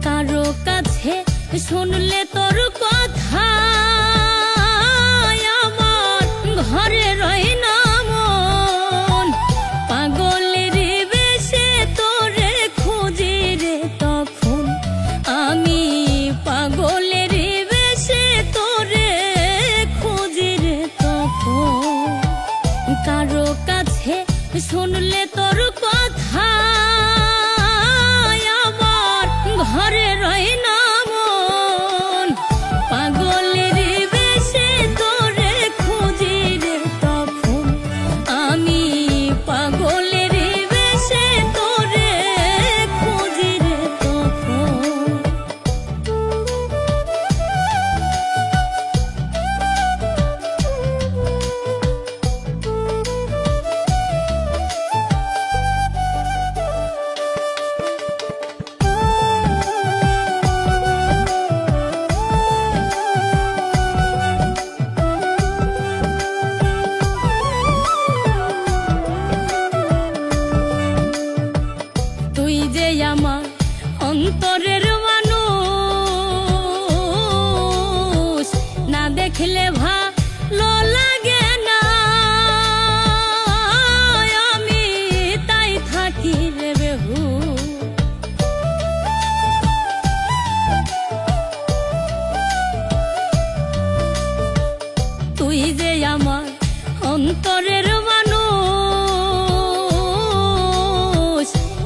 কারো কাছে শুনলে তোর কথা আমার ঘরে রয় না মন। পাগলের বেশে তোরে খুঁজি রে তখন আমি, পাগলের বেশে তোরে খুঁজি রে তখন। কারো কাছে শুনলে তোর কথা আমার ঘরে রয় না মন। পাগলের বেশে তোরে খুঁজি রে তখন আমি, পাগলের বেশে তোরে খুঁজি রে তখন। তুই যে আমার অন্তরের মানুষ, না দেখলে ভালো লাগে না, আমি তাই থাকি রে বেহুশ। তুই যে আমার অন্তরের মানুষ,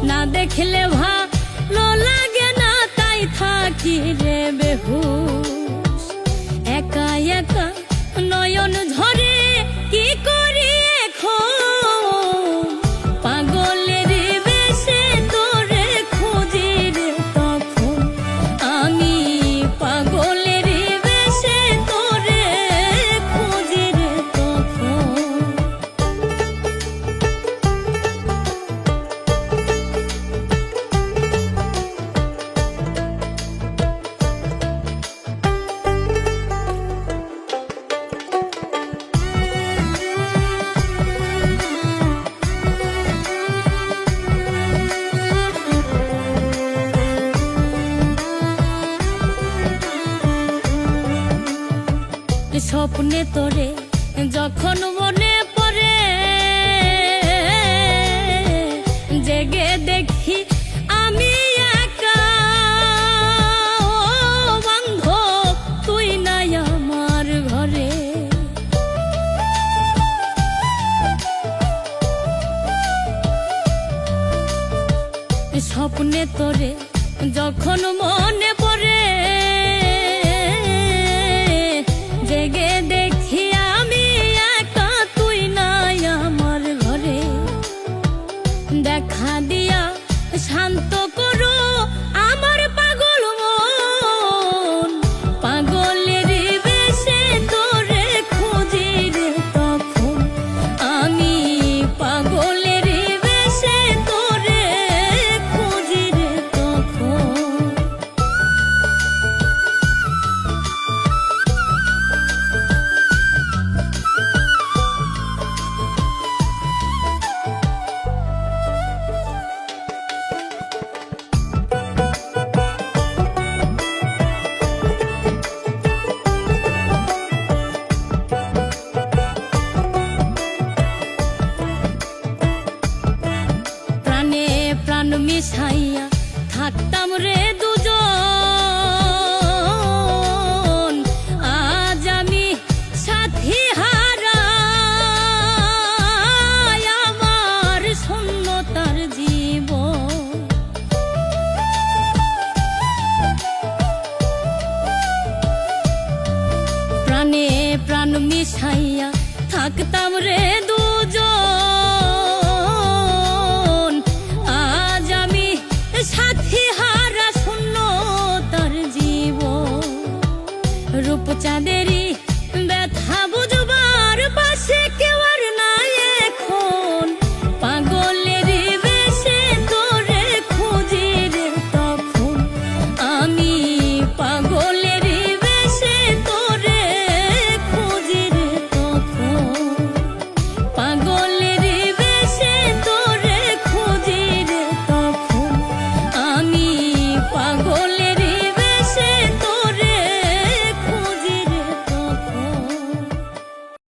না দেখলে ভালো লাগে না, তাই থাকি রে বেহুশ। একা একা নয়ন ঝরে কি করি এখন, পাগলের বেশে তোরে খুঁজি রে তখন আমি, পাগলের বেশে তোরে খুঁজি রে তখন। স্বপ্নে তোরে যখন মনে পড়ে, জেগে দেখি আমি একা, ও বান্ধব তুই নাই আমার ঘরে। স্বপ্নে তোরে যখন মনে পড়ে, জেগে দেখি আমি একা, তুই নাই আমার ঘরে। দেখা দিয়া শান্ত করো আমার পাগল মন, পাগলের বেশে তোরে খুঁজি রে তখন আমি, পাগলের বেশে তোরে খুঁজি রে তখন। প্রাণে প্রাণ মিশাইয়া থাকতাম রে দুজন, আজ আমি সাথী হারা, আমার শূন্যতার জীবন। প্রাণে প্রাণ মিশাইয়া থাকতাম রে